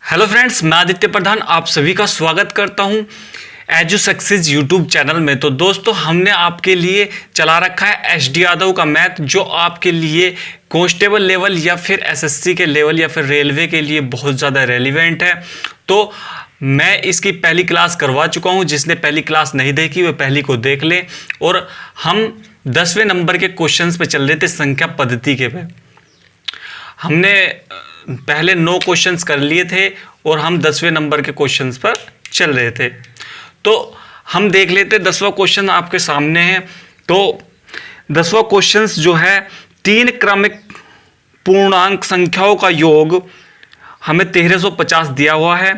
Hello friends, मैं आदित्य प्रधान आप सभी का स्वागत करता हूं एजू सक्सेस यूट्यूब चैनल में। तो दोस्तों, हमने आपके लिए चला रखा है एच डी यादव का मैथ, जो आपके लिए कांस्टेबल लेवल या फिर एसएससी के लेवल या फिर रेलवे के लिए बहुत ज़्यादा रेलिवेंट है। तो मैं इसकी पहली क्लास करवा चुका हूं। जिसने पहली क्लास नहीं देखी वह पहली को देख ले। और हम 10वें नंबर के क्वेश्चंस पे चल रहे थे, संख्या पद्धति के पे। हमने पहले 9 क्वेश्चंस कर लिए थे और हम 10वें नंबर के क्वेश्चंस पर चल रहे थे। तो हम देख लेते, 10वां क्वेश्चन आपके सामने है। तो 10वां क्वेश्चंस जो है, 3 क्रमिक पूर्णांक संख्याओं का योग हमें 1350 दिया हुआ है।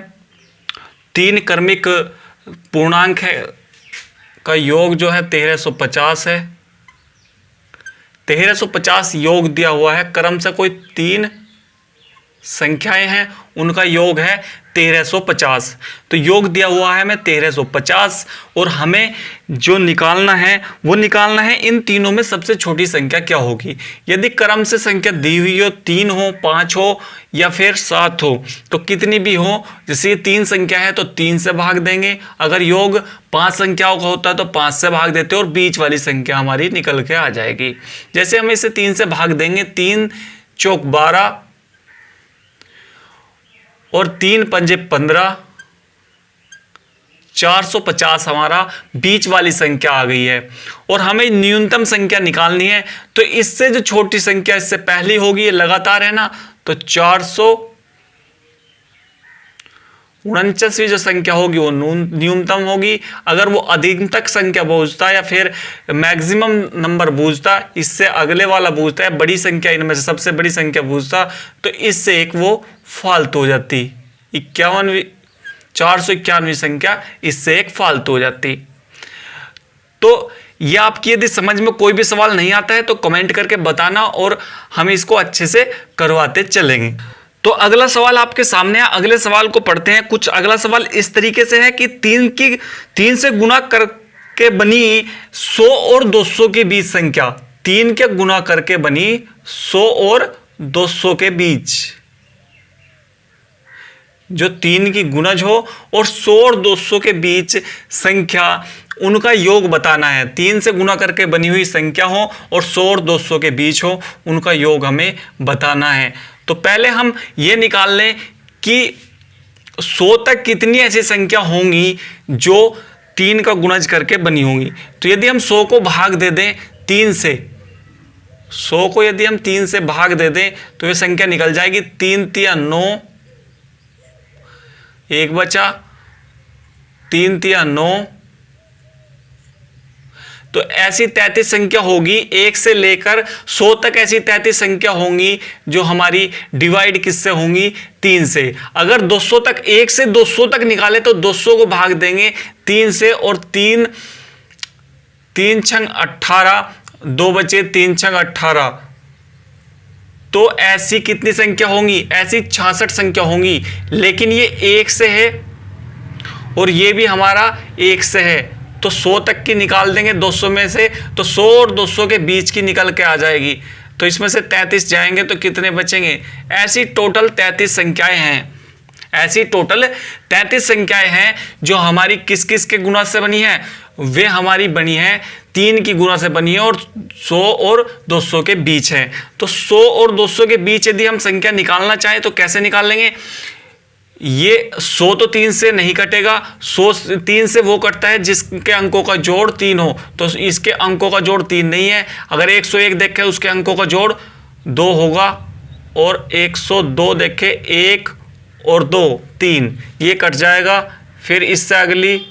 3 क्रमिक पूर्णांक है का योग जो है 1350 है। 1350 योग दिया हुआ है। क्रम से कोई 3 संख्याएं हैं, उनका योग है 1350। तो योग दिया हुआ है हमें 1350 और हमें जो निकालना है वो निकालना है इन तीनों में सबसे छोटी संख्या क्या होगी। यदि क्रम से संख्या दी हुई हो, 3 हो, 5 हो या फिर 7 हो, तो कितनी भी हो, जैसे ये 3 संख्या है तो 3 से भाग देंगे। अगर योग 5 संख्याओं का होता है तो 5 से भाग देते और बीच वाली संख्या हमारी निकल के आ जाएगी। जैसे हम इसे 3 से भाग देंगे, 3 चौक 12 और 3 पंजे 15, 450 हमारा बीच वाली संख्या आ गई है। और हमें न्यूनतम संख्या निकालनी है, तो इससे जो छोटी संख्या इससे पहली होगी, ये लगातार है ना, तो 449वीं जो संख्या होगी वो न्यूनतम होगी। अगर वो अधिकतम तक संख्या बूझता या फिर मैक्सिमम नंबर बूझता, इससे अगले वाला बूझता है, बड़ी संख्या इनमें से सबसे बड़ी संख्या बूझता, तो इससे एक वो फालतू हो जाती। 491वीं संख्या इससे एक फालतू हो जाती। तो ये आपकी यदि समझ में कोई भी सवाल नहीं आता है तो कमेंट करके बताना और हम इसको अच्छे से करवाते चलेंगे। तो अगला सवाल आपके सामने है, अगले सवाल को पढ़ते हैं। कुछ अगला सवाल इस तरीके से है कि 3 से गुणा करके बनी 100 और 200 के बीच संख्या। 3 के गुणा करके बनी 100 और 200 के बीच, जो 3 की गुणज हो और 100 और 200 के बीच संख्या, उनका योग बताना है। 3 से गुणा करके बनी हुई संख्या हो और 100 और 200 के बीच हो, उनका योग हमें बताना है। तो पहले हम ये निकाल लें कि 100 तक कितनी ऐसी संख्या होंगी जो 3 का गुणज करके बनी होंगी। तो यदि हम 100 को भाग दे दें 3 से, 100 को यदि हम 3 से भाग दे दें तो ये संख्या निकल जाएगी 3 तिया 9, 1 बचा 3 तिया 9। तो ऐसी 33 संख्या होगी, 1 से लेकर 100 तक ऐसी 33 संख्या होंगी जो हमारी डिवाइड किससे होंगी, 3 से। अगर 200 तक, 1 से 200 तक निकाले तो 200 को भाग देंगे 3 से और 3 छंग 18, 2 बचे 3 छंग 18। तो ऐसी कितनी संख्या होंगी, ऐसी 66 संख्या होंगी। लेकिन ये 1 से है और ये भी हमारा 1 से है, तो 100 तक की निकाल देंगे 200 में से, तो 100 और 200 के बीच की निकल के आ जाएगी। तो इसमें से 33 जाएंगे तो कितने बचेंगे। ऐसी टोटल 33 संख्याएं हैं। ऐसी टोटल 33 संख्याएं हैं जो हमारी किस किस के गुणा से बनी है, वे हमारी बनी है 3 की गुणा से बनी है और 100 और 200 के बीच है। तो 100 और 200 के बीच यदि हम संख्या निकालना चाहें तो कैसे निकाल लेंगे। ये 100 तो 3 से नहीं कटेगा, 100 3 से वो कटता है जिसके अंकों का जोड़ 3 हो। तो इसके अंकों का जोड़ 3 नहीं है। अगर 101 देखे उसके अंकों का जोड़ 2 होगा और 102 देखे 1 और 2 3, ये कट जाएगा। फिर इससे अगली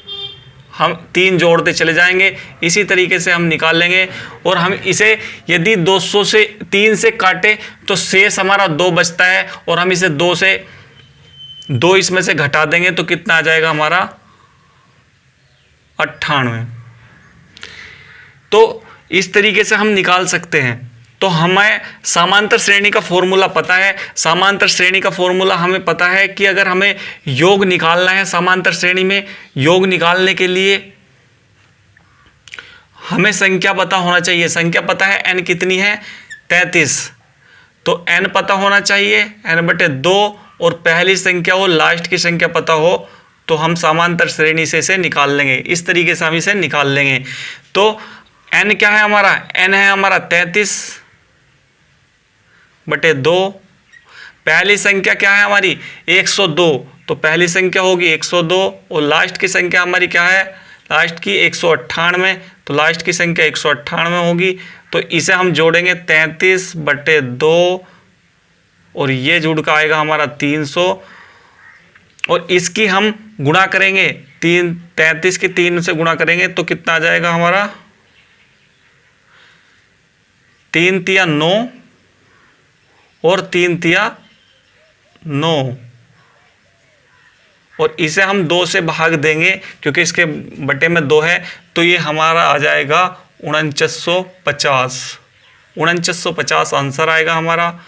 हम 3 जोड़ते चले जाएंगे। इसी तरीके से हम निकाल लेंगे। और हम इसे यदि 200 से 3 से काटे तो शेष हमारा 2 बचता है और हम इसे 2 इसमें से घटा देंगे तो कितना आ जाएगा हमारा 98। तो इस तरीके से हम निकाल सकते हैं। तो हमें समांतर श्रेणी का फॉर्मूला पता है। समांतर श्रेणी का फॉर्मूला हमें पता है कि अगर हमें योग निकालना है समांतर श्रेणी में, योग निकालने के लिए हमें संख्या पता होना चाहिए। संख्या पता है n कितनी है, 33। तो n पता होना चाहिए, n/2 और पहली संख्या हो, लास्ट की संख्या पता हो, तो हम समांतर श्रेणी से इसे निकाल लेंगे। इस तरीके से हम इसे निकाल लेंगे। तो n क्या है हमारा, n है हमारा 33/2। पहली संख्या क्या है हमारी 102, तो पहली संख्या होगी 102 और लास्ट की संख्या हमारी क्या है, लास्ट की 198, तो लास्ट की संख्या 198 होगी। तो इसे हम जोड़ेंगे 33/2 और ये जुड़ का आएगा हमारा 300 और इसकी हम गुणा करेंगे 33 के 3 से गुणा करेंगे तो कितना आ जाएगा हमारा, 3 तिया 9 और 3 तिया 9 और इसे हम 2 से भाग देंगे क्योंकि इसके बटे में 2 है, तो ये हमारा आ जाएगा 4950 आंसर आएगा हमारा।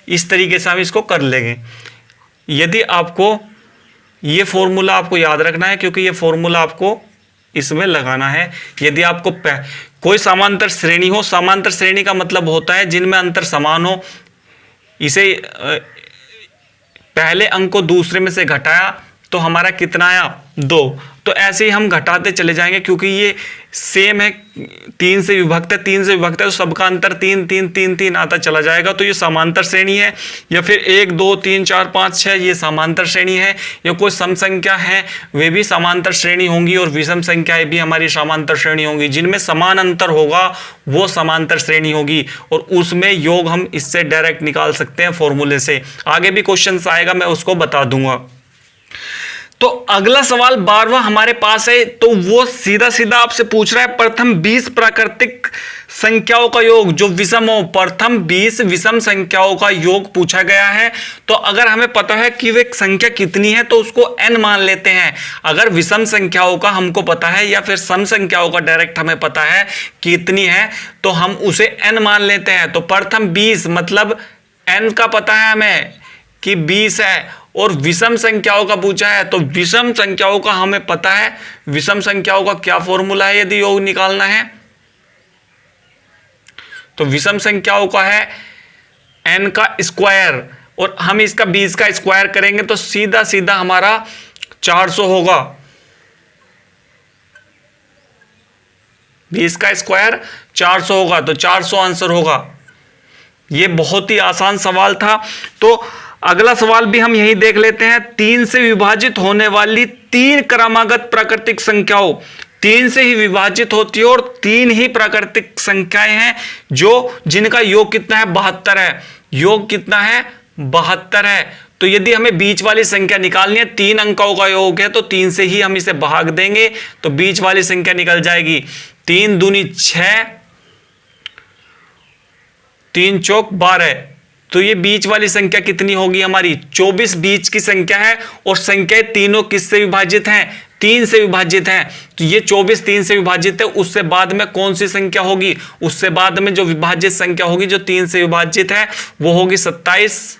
इस तरीके से हम इसको कर लेंगे। यदि आपको ये फॉर्मूला आपको याद रखना है क्योंकि ये फॉर्मूला आपको इसमें लगाना है। यदि आपको कोई समांतर श्रेणी हो, समांतर श्रेणी का मतलब होता है जिनमें अंतर समान हो, इसे पहले अंक को दूसरे में से घटाया तो हमारा कितना आया 2, तो ऐसे ही हम घटाते चले जाएंगे क्योंकि ये सेम है, 3 से विभक्त है, 3 से विभक्त है तो सबका अंतर 3 3 3 3 आता चला जाएगा। तो ये समांतर श्रेणी है। या फिर 1 2 3 4 5 6 ये समांतर श्रेणी है। या कोई सम संख्या है वे भी समांतर श्रेणी होंगी और विषम संख्याएं भी हमारी समांतर श्रेणी होंगी। जिनमें समान अंतर होगा वो समांतर श्रेणी होगी और उसमें योग हम इससे डायरेक्ट निकाल सकते हैं फॉर्मूले से। आगे भी क्वेश्चन आएगा, मैं उसको बता दूंगा। तो अगला सवाल 12वां हमारे पास है, तो वो सीधा सीधा आपसे पूछ रहा है प्रथम 20 प्राकृतिक संख्याओं का योग जो विषम हो। प्रथम 20 विषम संख्याओं का योग पूछा गया है। तो अगर हमें पता है कि वे संख्या कितनी है तो उसको n मान लेते हैं। अगर विषम संख्याओं का हमको पता है या फिर सम संख्याओं का डायरेक्ट हमें पता है कितनी है तो हम उसे n मान लेते हैं। तो प्रथम 20 मतलब n का पता है हमें कि 20 है और विषम संख्याओं का पूछा है तो विषम संख्याओं का हमें पता है। विषम संख्याओं का क्या फॉर्मूला है यदि योग निकालना है, तो विषम संख्याओं का है n का स्क्वायर और हम इसका 20 का स्क्वायर करेंगे तो सीधा सीधा हमारा 400 होगा। 20 का स्क्वायर 400 होगा तो 400 आंसर होगा। ये बहुत ही आसान सवाल था। तो अगला सवाल भी हम यही देख लेते हैं। 3 से विभाजित होने वाली 3 क्रमागत प्राकृतिक संख्याओं, 3 से ही विभाजित होती है और 3 ही प्राकृतिक संख्याएं हैं जो जिनका योग कितना है 72 है। योग कितना है 72 है। तो यदि हमें बीच वाली संख्या निकालनी है, 3 अंकों का योग है तो 3 से ही हम इसे भाग देंगे तो बीच वाली संख्या निकल जाएगी। 3 दूनी 6, 3 चौक 12, तो ये बीच वाली संख्या कितनी होगी हमारी 24 बीच की संख्या है और संख्याएं तीनों किससे विभाजित हैं 3 से विभाजित हैं। तो ये 24 3 से विभाजित है। उससे बाद में कौन सी संख्या होगी, उससे बाद में जो विभाजित संख्या होगी जो 3 से विभाजित है वो होगी 27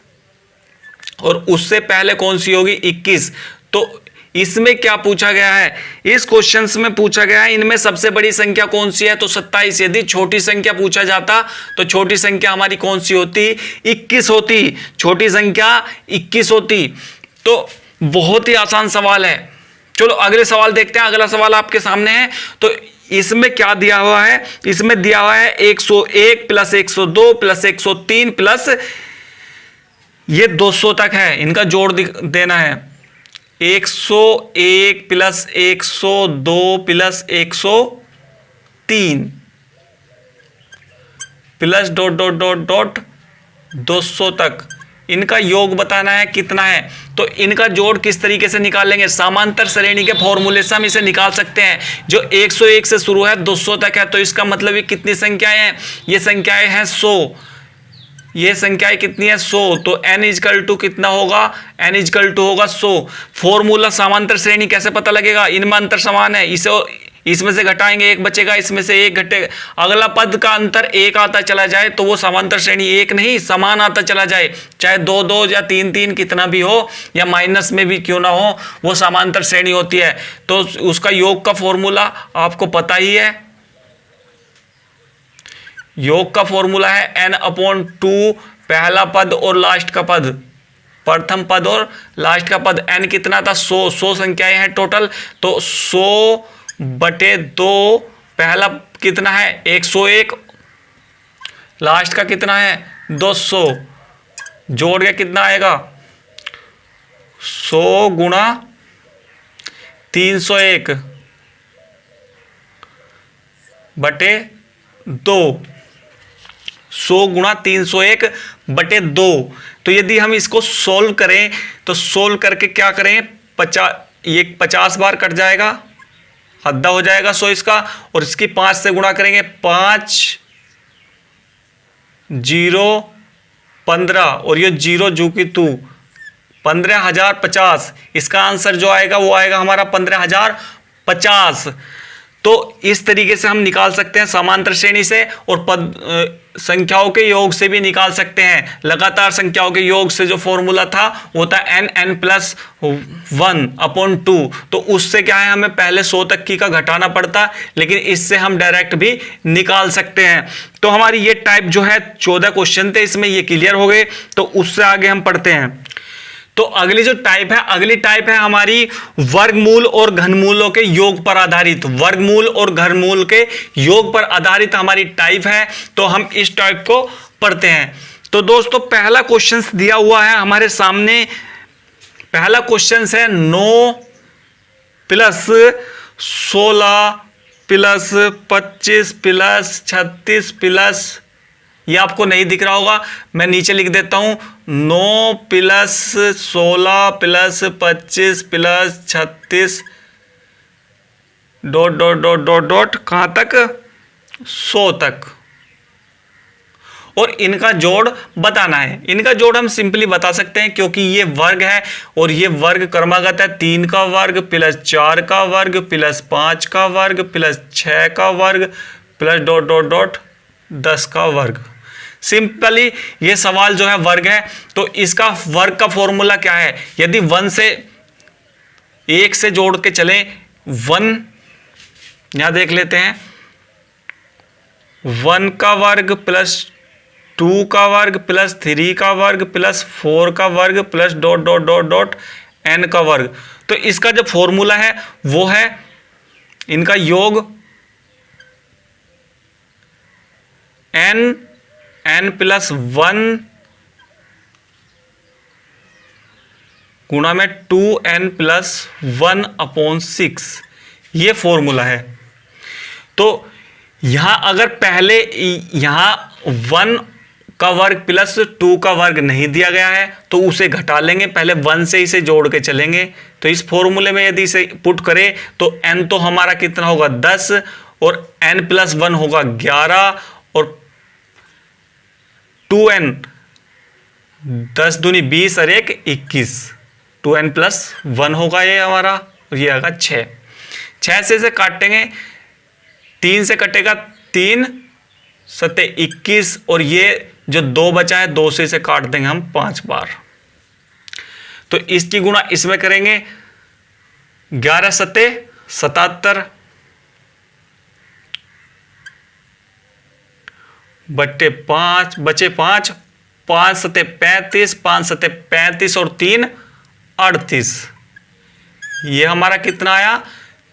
और उससे पहले कौन सी होगी 21। तो इसमें क्या पूछा गया है, इस क्वेश्चन में पूछा गया है इनमें सबसे बड़ी संख्या कौन सी है तो 27। यदि छोटी संख्या पूछा जाता तो छोटी संख्या हमारी कौन सी होती 21 होती, छोटी संख्या 21 होती। तो बहुत ही आसान सवाल है। चलो अगले सवाल देखते हैं। अगला सवाल आपके सामने है। तो इसमें क्या दिया हुआ है, इसमें दिया हुआ है 101 प्लस 102 प्लस 103 प्लस ये 200 तक है, इनका जोड़ देना है। 101 plus 102 plus 103 plus dot dot dot dot 200 तक, इनका योग बताना है कितना है। तो इनका जोड़ किस तरीके से निकालेंगे, समांतर श्रेणी के फॉर्मूले से हम इसे निकाल सकते हैं। जो 101 से शुरू है 200 तक है तो इसका मतलब ये कितनी संख्याएं हैं, ये संख्याएं हैं 100। ये संख्याएं कितनी है 100। तो n इजकल टू कितना होगा, n इजकल टू होगा 100। फॉर्मूला समांतर श्रेणी कैसे पता लगेगा, इनमें अंतर समान है, इसे इसमें से घटाएंगे 1 बचेगा, इसमें से 1 घटेगा, अगला पद का अंतर 1 आता चला जाए तो वो समांतर श्रेणी 1 नहीं समान आता चला जाए। चाहे 2 2 या 3 3 कितना भी हो या माइनस में भी क्यों ना हो वो समांतर श्रेणी होती है। तो उसका योग का फॉर्मूला आपको पता ही है। योग का फॉर्मूला है n/2 पहला पद और लास्ट का पद। प्रथम पद और लास्ट का पद n कितना था 100 संख्याएं हैं टोटल, तो 100/2 पहला कितना है 101, लास्ट का कितना है 200, जोड़ के कितना आएगा 100 गुणा 301 बटे 2, 100 गुणा 301 बटे 2। तो यदि हम इसको सोल्व करें तो सोल्व करके क्या करें 50 बार कट जाएगा, हद्दा हो जाएगा 100 इसका, और इसकी 5 से गुणा करेंगे 5 0 15 और ये 0 जू की तू 15,050। इसका आंसर जो आएगा वो आएगा हमारा 15,050। तो इस तरीके से हम निकाल सकते हैं समांतर श्रेणी से, और पद संख्याओं के योग से भी निकाल सकते हैं। लगातार संख्याओं के योग से जो फॉर्मूला था वो था n+1/2, तो उससे क्या है हमें पहले 100 तक की का घटाना पड़ता, लेकिन इससे हम डायरेक्ट भी निकाल सकते हैं। तो हमारी ये टाइप जो है 14 क्वेश्चन थे, इसमें ये क्लियर हो गए। तो उससे आगे हम पढ़ते हैं। तो अगली जो टाइप है, अगली टाइप है हमारी वर्गमूल और घनमूलों के योग पर आधारित। वर्गमूल और घनमूल के योग पर आधारित हमारी टाइप है, तो हम इस टाइप को पढ़ते हैं। तो दोस्तों पहला क्वेश्चन दिया हुआ है हमारे सामने। पहला क्वेश्चन है 9 + 16 + 25 + 36 प्लस, ये आपको नहीं दिख रहा होगा, मैं नीचे लिख देता हूं 9 + 16 + 25 + 36 ... कहां तक 100 तक, और इनका जोड़ बताना है। इनका जोड़ हम सिंपली बता सकते हैं क्योंकि ये वर्ग है और ये वर्ग क्रमागत है। 3 का वर्ग + 4 का वर्ग + 5 का वर्ग + 6 का वर्ग + ... 10 का वर्ग। सिंपली ये सवाल जो है वर्ग है, तो इसका वर्ग का फॉर्मूला क्या है। यदि 1 से जोड़ के चलें, 1 यहां देख लेते हैं, 1 का वर्ग + 2 का वर्ग + 3 का वर्ग + 4 का वर्ग + ... n का वर्ग। तो इसका जो फॉर्मूला है वो है इनका योग n+1 गुणा में 2n+1/6, ये फॉर्मूला है। तो यहां अगर पहले यहां 1 का वर्ग + 2 का वर्ग नहीं दिया गया है तो उसे घटा लेंगे, पहले 1 से इसे जोड़ के चलेंगे। तो इस फॉर्मूले में यदि इसे पुट करें तो n तो हमारा कितना होगा 10, और n+1 होगा 11, और 2n 10 दूनी 20 और 1 21, 2n+1 होगा ये हमारा, और ये आएगा 6 से इसे काटेंगे, 3 से कटेगा 3 7 21, और ये जो 2 बचा है 2 से इसे काट देंगे हम 5 बार। तो इसकी गुणा इसमें करेंगे, 11 7 77 बटे 5 बचे 5, 5 7 35, 5 7 35 और 3 38, ये हमारा कितना आया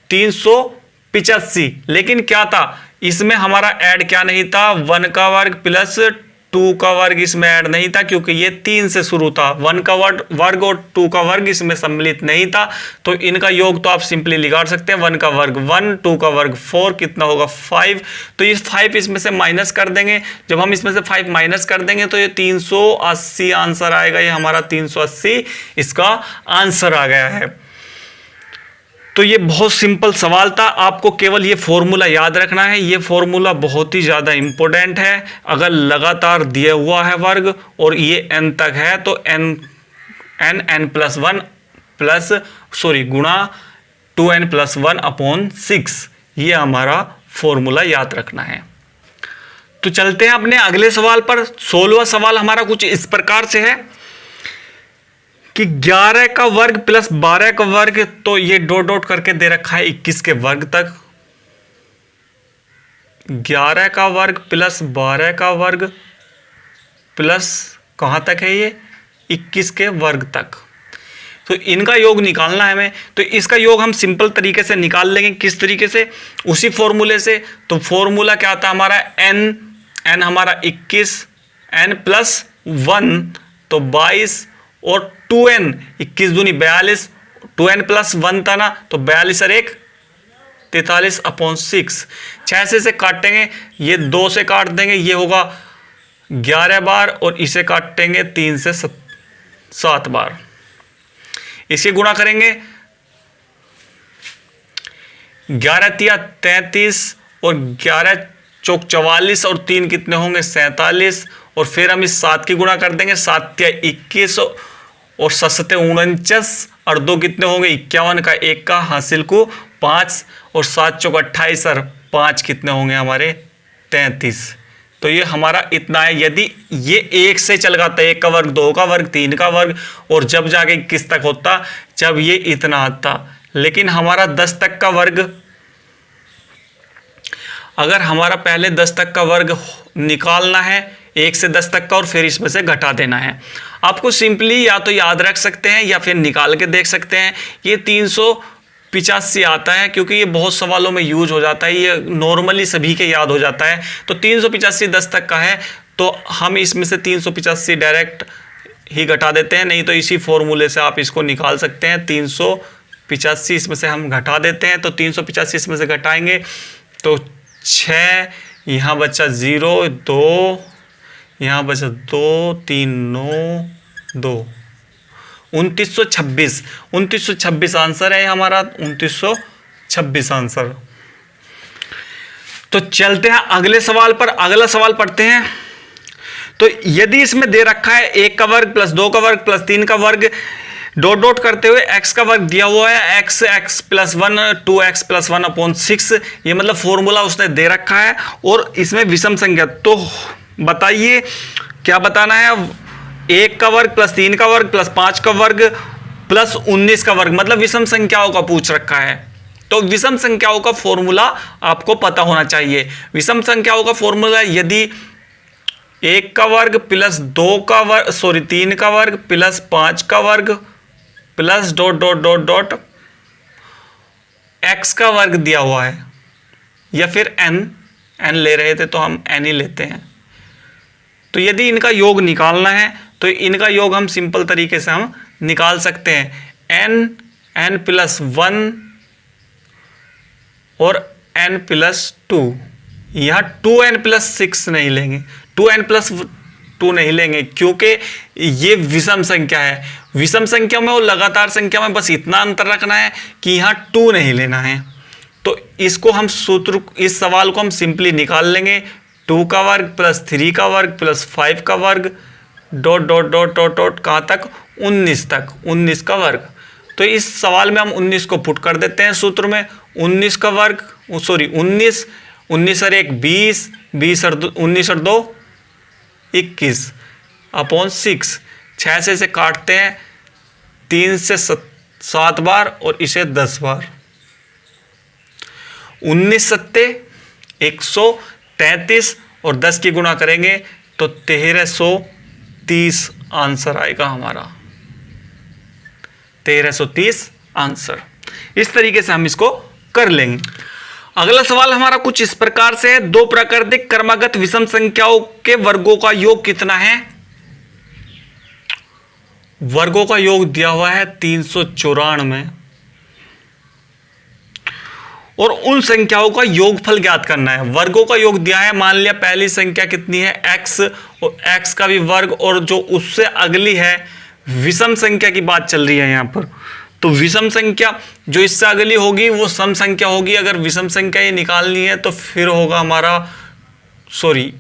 385। लेकिन क्या था इसमें हमारा ऐड क्या नहीं था, 1 का वर्ग + 2 का वर्ग इसमें ऐड नहीं था, क्योंकि ये 3 से शुरू था। 1 का वर्ग और 2 का वर्ग इसमें सम्मिलित नहीं था। तो इनका योग तो आप सिंपली निकाल सकते हैं, 1 का वर्ग 1, 2 का वर्ग 4, कितना होगा 5। तो ये 5 इसमें से माइनस कर देंगे। जब हम इसमें से 5 माइनस कर देंगे तो ये 380 आंसर आएगा। ये हमारा 380 इसका आंसर आ गया है। तो ये बहुत सिंपल सवाल था, आपको केवल ये फॉर्मूला याद रखना है। ये फॉर्मूला बहुत ही ज़्यादा इंपॉर्टेंट है। अगर लगातार दिया हुआ है वर्ग और ये n तक है तो n+1 गुणा 2n+1/6, ये हमारा फॉर्मूला याद रखना है। तो चलते हैं अपने अगले सवाल पर। 16वां सवाल हमारा कुछ इस प्रकार से है कि 11 का वर्ग + 12 का वर्ग, तो ये डॉट करके दे रखा है 21 के वर्ग तक। 11 का वर्ग + 12 का वर्ग प्लस कहां तक है ये 21 के वर्ग तक। तो इनका योग निकालना है हमें। तो इसका योग हम सिंपल तरीके से निकाल लेंगे। किस तरीके से? उसी फॉर्मूले से। तो फॉर्मूला क्या आता है हमारा? n हमारा 21, n प्लस 1 तो 22 और 2n 21 दूनी 42, 2n प्लस 1 था ना तो 42 और 1 43/6। 6 से काटेंगे, ये 2 से काट देंगे, ये होगा 11 बार और इसे काटेंगे 3 से 7 बार। इसे गुणा करेंगे 11 तिया 33 और 11 चौक 44 और 3 कितने होंगे? 47। और फिर हम इस 7 की गुणा कर देंगे, 7 तिया 21 और 7 सते 49 और 2 कितने होंगे? 51 का 1 का हासिल को 5 और 7 चौक 28 और 5 कितने होंगे हमारे? 33। तो ये हमारा इतना है। यदि ये 1 से चल जाता, 1 का वर्ग, 2 का वर्ग, 3 का वर्ग और जब जाके 21 तक होता, जब ये इतना आता। लेकिन हमारा 10 तक का वर्ग, अगर हमारा पहले 10 तक का वर्ग निकालना है 1 से 10 तक का और फिर इसमें से घटा देना है। आपको सिंपली या तो याद रख सकते हैं या फिर निकाल के देख सकते हैं। ये 385 आता है क्योंकि ये बहुत सवालों में यूज हो जाता है, ये नॉर्मली सभी के याद हो जाता है। तो 385 10 तक का है तो हम इसमें से 385 डायरेक्ट ही घटा देते हैं, नहीं तो इसी फॉर्मूले से आप इसको निकाल सकते हैं। 385 इसमें से हम घटा देते हैं, तो 385 इसमें से घटाएंगे तो 6, यहाँ बचा 0, 2, यहाँ बचा 2, 3, 9, 2, 2926। 2926 आंसर है हमारा, 2926 आंसर। तो चलते हैं अगले सवाल पर। अगला सवाल पढ़ते हैं। तो यदि इसमें दे रखा है 1 का वर्ग प्लस 2 का वर्ग प्लस 3 का वर्ग डॉट डॉट करते हुए x का वर्ग दिया हुआ है, x प्लस 1 2x प्लस 1/6, ये मतलब फॉर्मूला उसने दे रखा है और इसमें विषम संख्या। तो बताइए क्या बताना है? 1 का वर्ग प्लस 3 का वर्ग प्लस 5 का वर्ग प्लस 19 का वर्ग, मतलब विषम संख्याओं का पूछ रखा है। तो विषम संख्याओं का फॉर्मूला आपको पता होना चाहिए। विषम संख्याओं का फॉर्मूला यदि 1 का वर्ग प्लस 2 का वर्ग 3 का वर्ग प्लस 5 का वर्ग plus dot dot dot dot x का वर्ग दिया हुआ है, या फिर n ले रहे थे तो हम n ही लेते हैं। तो यदि इनका योग निकालना है तो इनका योग हम सिंपल तरीके से हम निकाल सकते हैं। n प्लस 1 और n प्लस 2, यहाँ 2n प्लस 6 नहीं लेंगे, 2n प्लस 2 नहीं लेंगे क्योंकि ये विषम संख्या है। विषम संख्या में और लगातार संख्या में बस इतना अंतर रखना है कि यहाँ 2 नहीं लेना है। तो इसको हम सूत्र, इस सवाल को हम सिंपली निकाल लेंगे। 2 का वर्ग प्लस 3 का वर्ग प्लस 5 का वर्ग dot dot dot dot dot कहाँ तक? 19 तक, 19 का वर्ग। तो इस सवाल में हम 19 को पुट कर देते हैं सूत्र में। 19 का वर्ग, सॉरी 19, 19 और 1 20, 20 और 19 और 2 21/6। 6 से काटते हैं 3 से 7 बार और इसे 10 बार। 19 सत्ते 133 और 10 की गुणा करेंगे तो 1330 आंसर आएगा हमारा, 1330 आंसर। इस तरीके से हम इसको कर लेंगे। अगला सवाल हमारा कुछ इस प्रकार से है। 2 प्राकृतिक क्रमागत विषम संख्याओं के वर्गों का योग कितना है? वर्गों का योग दिया हुआ है 394 और उन संख्याओं का योगफल ज्ञात करना है। वर्गों का योग दिया है, मान लिया पहली संख्या कितनी है? x, और x का भी वर्ग, और जो उससे अगली है विषम संख्या की बात चल रही है यहाँ पर। तो विषम संख्या जो इससे अगली होगी वो सम संख्या होगी। अगर विषम संख्या ये निकालनी है तो फिर होगा हमारा, सॉरी,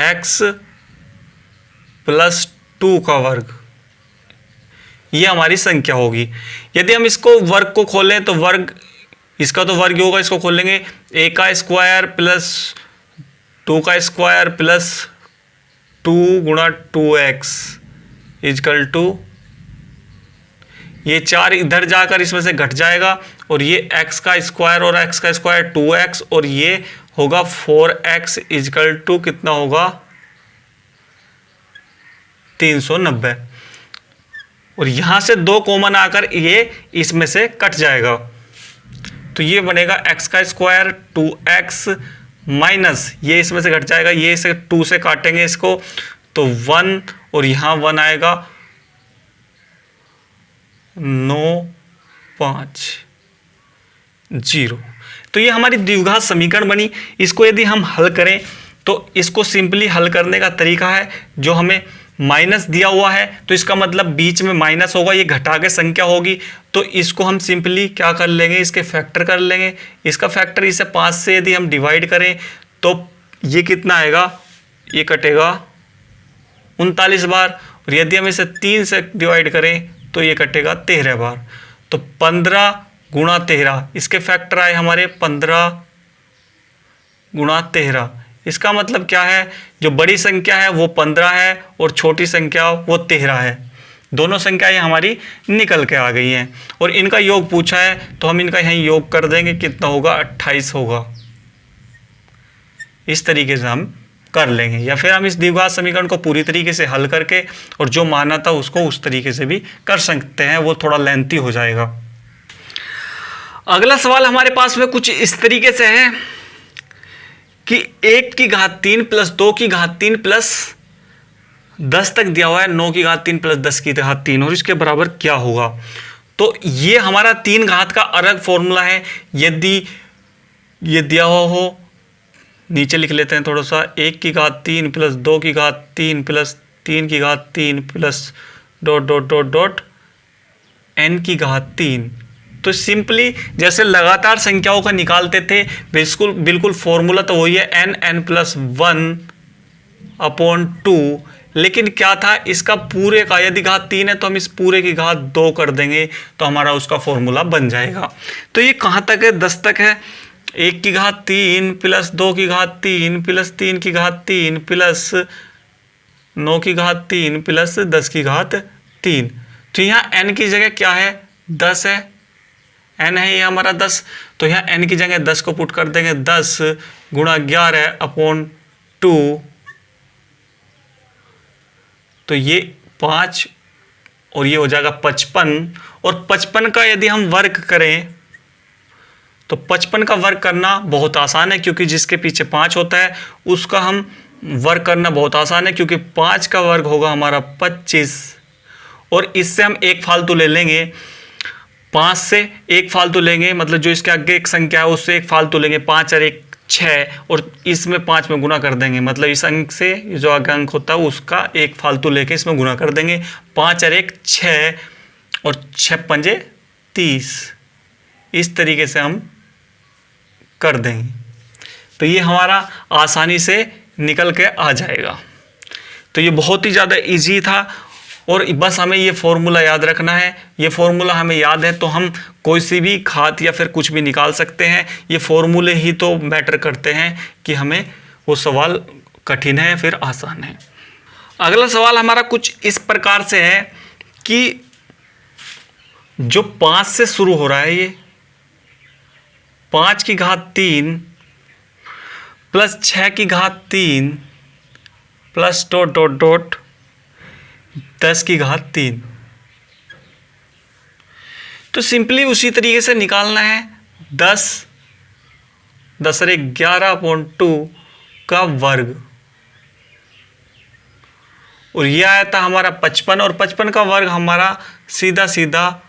x प्लस 2 का वर्ग, ये हमारी संख्या होगी। यदि हम इसको वर्ग को खोलें तो वर्ग, इसका तो वर्ग होगा, इसको खोलेंगे a का स्क्वायर प्लस 2 का स्क्वायर प्लस 2 गुणा 2x इजकल टू, ये 4 इधर जाकर इसमें से घट जाएगा और ये x का स्क्वायर और x का स्क्वायर 2x और ये होगा 4x इजकल टू कितना होगा? 390, और यहाँ से 2 कॉमन आकर ये इसमें से कट जाएगा, तो ये बनेगा x का स्क्वायर 2x माइनस ये इसमें से घट जाएगा, ये इसे 2 से काटेंगे इसको तो 1, और यहाँ 1 आएगा 9 5 0। तो ये हमारी द्विघात समीकरण बनी। इसको यदि हम हल करें तो इसको सिंपली हल करने का तरीका है, जो हमें माइनस दिया हुआ है तो इसका मतलब बीच में माइनस होगा, ये घटा के संख्या होगी, तो इसको हम सिंपली क्या कर लेंगे, इसके फैक्टर कर लेंगे। इसका फैक्टर इसे 5 से यदि हम डिवाइड करें तो ये कितना आएगा, ये कटेगा 39 बार, और यदि हम इसे 3 से डिवाइड करें तो ये कटेगा 13 बार। तो 15 गुणा 13, इसके फैक्टर आए हमारे 15 गुणा 13। इसका मतलब क्या है, जो बड़ी संख्या है वो 15 है और छोटी संख्या वो 13 है। दोनों संख्याएं हमारी निकल के आ गई हैं, और इनका योग पूछा है तो हम इनका यहीं योग कर देंगे, कितना होगा 28 होगा। इस तरीके से हम कर लेंगे, या फिर हम इस द्विघात समीकरण को पूरी तरीके से हल करके और जो माना था उसको उस तरीके से भी कर सकते हैं, वो थोड़ा लेंथी हो जाएगा। अगला सवाल हमारे पास में कुछ इस तरीके से है कि 1 की घात 3 प्लस 2 की घात 3 प्लस 10 तक दिया हुआ है 9 की घात 3 प्लस 10 की घात 3, और इसके बराबर क्या होगा। तो ये हमारा 3 घात का अलग फॉर्मूला है। यदि ये दिया हुआ हो, नीचे लिख लेते हैं थोड़ा सा, 1 की घात 3 प्लस 2 की घात 3 प्लस 3 की घात 3 plus dot dot dot dot n की घात 3। तो सिंपली जैसे लगातार संख्याओं का निकालते थे, बिल्कुल फॉर्मूला तो वही है n प्लस 1/2, लेकिन क्या था इसका पूरे का, यदि घात 3 है तो हम इस पूरे की घात 2 कर देंगे तो हमारा उसका फॉर्मूला बन जाएगा। तो ये कहाँ तक है, 10 तक है। 1 की घात 3 प्लस 2 की घात 3 प्लस 3 की घात 3 प्लस 9 की घात 3 प्लस 10 की घात 3। तो यहाँ n की जगह क्या है, 10 है, n है ये हमारा 10, तो यहाँ n की जगह 10 को पुट कर देंगे, 10 गुणा 11/2, तो ये 5 और ये हो जाएगा 55, और 55 का यदि हम वर्ग करें तो 55 का वर्ग करना बहुत आसान है, क्योंकि जिसके पीछे 5 होता है उसका हम वर्ग करना बहुत आसान है, क्योंकि 5 का वर्ग होगा हमारा 25, और इससे हम एक फालतू ले लेंगे, 5 से एक फालतू लेंगे, मतलब जो इसके आगे एक संख्या है उससे एक फालतू लेंगे, 5 और 1 6, और इसमें 5 में गुना कर देंगे, मतलब इस अंक से जो आगे अंक होता है उसका एक फालतू लेके इसमें गुना कर देंगे। 5 और 1 6 और 6 पंजे 30, इस तरीके से हम कर देंगे, तो ये हमारा आसानी से निकल के आ जाएगा। तो ये बहुत ही ज़्यादा इजी था, और बस हमें ये फॉर्मूला याद रखना है। ये फॉर्मूला हमें याद है तो हम कोई सी भी घात या फिर कुछ भी निकाल सकते हैं। ये फॉर्मूले ही तो मैटर करते हैं कि हमें वो सवाल कठिन है फिर आसान है। अगला सवाल हमारा कुछ इस प्रकार से है कि जो 5 से शुरू हो रहा है, ये 5 की घात 3 प्लस 6 की घात 3 प्लस डॉट डॉट डॉट 10 की घात 3, तो सिंपली उसी तरीके से निकालना है 10 और 11/2 का वर्ग, और यह आया था हमारा 55, और 55 का वर्ग हमारा सीधा सीधा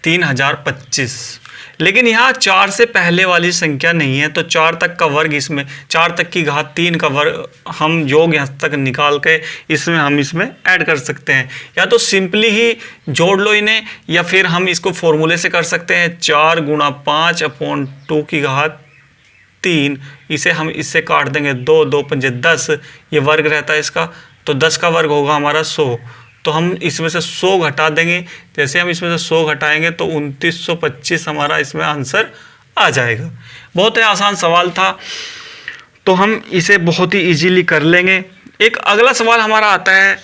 3025। लेकिन यहाँ 4 से पहले वाली संख्या नहीं है, तो 4 तक का वर्ग, इसमें 4 तक की घात 3 का वर्ग हम योग यहाँ तक निकाल के इसमें ऐड कर सकते हैं, या तो सिंपली ही जोड़ लो इन्हें, या फिर हम इसको फॉर्मूले से कर सकते हैं। 4 गुणा 5/2 की घात 3, इसे हम इससे काट देंगे, 2 2 पंजे 10, ये वर्ग रहता है इसका, तो 10 का वर्ग होगा हमारा 100, तो हम इसमें से 100 घटा देंगे। जैसे हम इसमें से 100 घटाएंगे तो 2925 हमारा इसमें आंसर आ जाएगा। बहुत ही आसान सवाल था, तो हम इसे बहुत ही इजीली कर लेंगे। एक अगला सवाल हमारा आता है,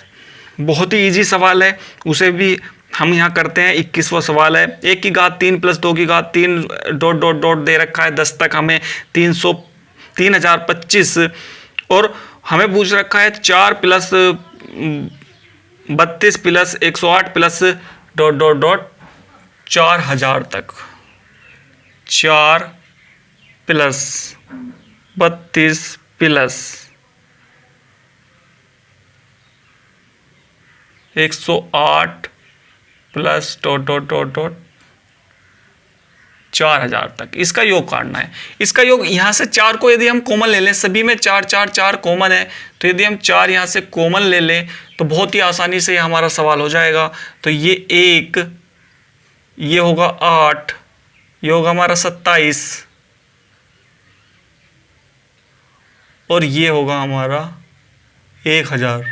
बहुत ही इजी सवाल है, उसे भी हम यहाँ करते हैं। 21वां सवाल है, 1 की घात 3 प्लस 2 की घात 3 डॉट डॉट डॉट दे रखा है 10 तक, हमें 3025 और हमें पूछ रखा है 4 प्लस 32 प्लस 108 प्लस ... 4000 तक। 4 प्लस 32 प्लस 108 प्लस ... 4000 तक इसका योग काटना है। इसका योग यहाँ से 4 को यदि हम कॉमन ले लें, सभी में 4 4 4 कॉमन है, तो यदि हम 4 यहाँ से कॉमन ले लें तो बहुत ही आसानी से हमारा सवाल हो जाएगा। तो ये 1, ये होगा 8, ये होगा हमारा 27 और ये होगा हमारा 1000।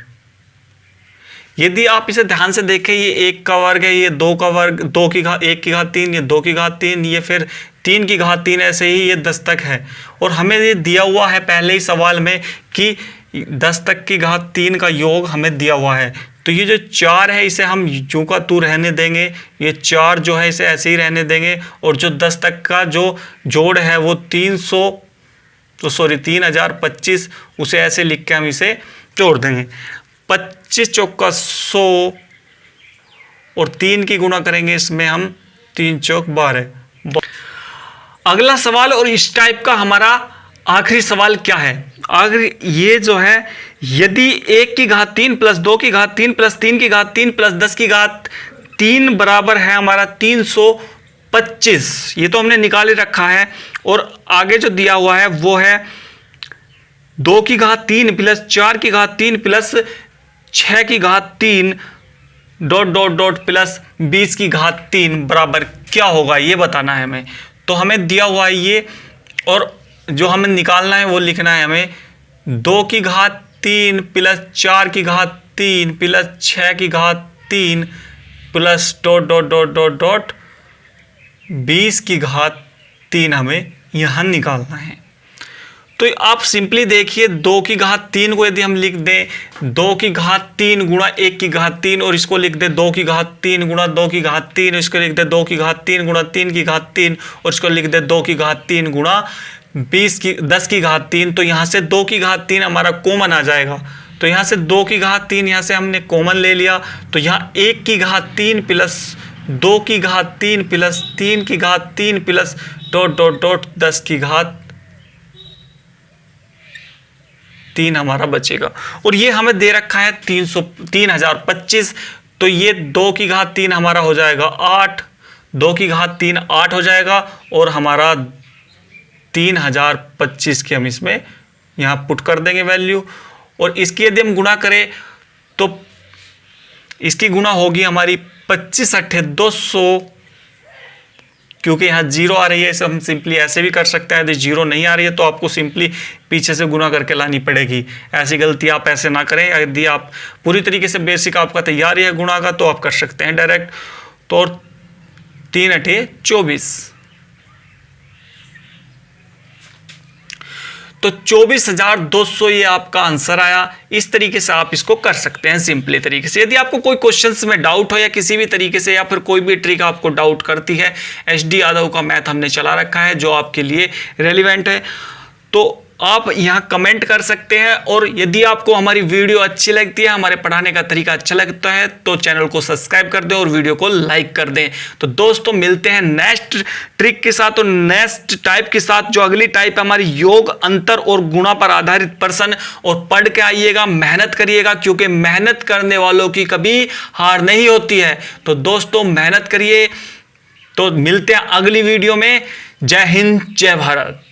यदि आप इसे ध्यान से देखें, ये 1 का वर्ग है, ये 2 का वर्ग, 2 की घात 1 की घात 3, ये 2 की घात 3, ये फिर 3 की घात 3, ऐसे ही ये 10 तक है। और हमें ये दिया हुआ है पहले ही सवाल में कि 10 तक की घात 3 का योग हमें दिया हुआ है। तो ये जो 4 है इसे हम यूं का तू रहने देंगे, ये 4 जो है इसे ऐसे ही रहने देंगे, और जो 10 तक का जो जोड़ है वो 3025, उसे ऐसे लिख के हम इसे जोड़ देंगे। 25 चौका 100 और 3 की गुणा करेंगे इसमें हम, 3 चौक 12। अगला सवाल और इस टाइप का हमारा आखिरी सवाल क्या है? आखिरी ये जो है, यदि 1 की घात 3 प्लस 2 की घात 3 प्लस 3 की घात 3 प्लस 10 की घात 3 बराबर है हमारा 325, ये तो हमने निकाल ही रखा है। और आगे जो दिया हुआ है वो है 2 की घात 3 प्लस 4 की घात 3 प्लस 6 की घात 3 ... प्लस 20 की घात 3 बराबर क्या होगा, ये बताना है हमें। तो हमें दिया हुआ है ये, और जो हमें निकालना है वो लिखना है हमें 2 की घात 3 प्लस 4 की घात 3 प्लस 6 की घात 3 प्लस ... 20 की घात 3 हमें यहाँ निकालना है। तो आप सिंपली देखिए, 2 की घात 3 को यदि हम लिख दें 2 की घात 3 गुणा 1 की घात 3, और इसको लिख दें 2 की घात 3 गुणा 2 की घात 3, इसको लिख दें 2 की घात 3 गुणा 3 की घात 3, और इसको लिख दें 2 की घात 3 गुणा 10 की घात 3। तो यहाँ से 2 की घात 3 हमारा कॉमन आ जाएगा। तो यहाँ से 2 की घात 3 यहाँ से हमने कॉमन ले लिया, तो यहाँ 1 की घात 3 प्लस 2 की घात 3 प्लस 3 की घात 3 प्लस ... 10 की घात 3 हमारा बचेगा। और ये हमें दे रखा है 3025, तो ये 2 की घात 3 हमारा हो जाएगा 8, 2 की घात 3 8 हो जाएगा, और हमारा 3025 की हम इसमें यहाँ पुट कर देंगे वैल्यू। और इसकी यदि हम गुणा करें तो इसकी गुणा होगी हमारी 25 8 200, क्योंकि यहाँ 0 आ रही है, इसे हम सिंपली ऐसे भी कर सकते हैं। यदि 0 नहीं आ रही है तो आपको सिंपली पीछे से गुणा करके लानी पड़ेगी। ऐसी गलती आप ऐसे ना करें। यदि आप पूरी तरीके से बेसिक आपका तैयार है गुणा का, तो आप कर सकते हैं डायरेक्ट। तो 3 8 24, तो 24,200 ये आपका आंसर आया। इस तरीके से आप इसको कर सकते हैं सिंपली तरीके से। यदि आपको कोई क्वेश्चंस में डाउट हो या किसी भी तरीके से, या फिर कोई भी ट्रिक आपको डाउट करती है, HD यादव का मैथ हमने चला रखा है जो आपके लिए रेलिवेंट है, तो आप यहाँ कमेंट कर सकते हैं। और यदि आपको हमारी वीडियो अच्छी लगती है, हमारे पढ़ाने का तरीका अच्छा लगता है, तो चैनल को सब्सक्राइब कर दें और वीडियो को लाइक कर दें। तो दोस्तों मिलते हैं नेक्स्ट ट्रिक के साथ और नेक्स्ट टाइप के साथ। जो अगली टाइप है हमारी योग, अंतर और गुणा पर आधारित प्रश्न। और पढ़ के आइएगा, मेहनत करिएगा, क्योंकि मेहनत करने वालों की कभी हार नहीं होती है। तो दोस्तों मेहनत करिए। तो मिलते हैं अगली वीडियो में। जय हिंद, जय भारत।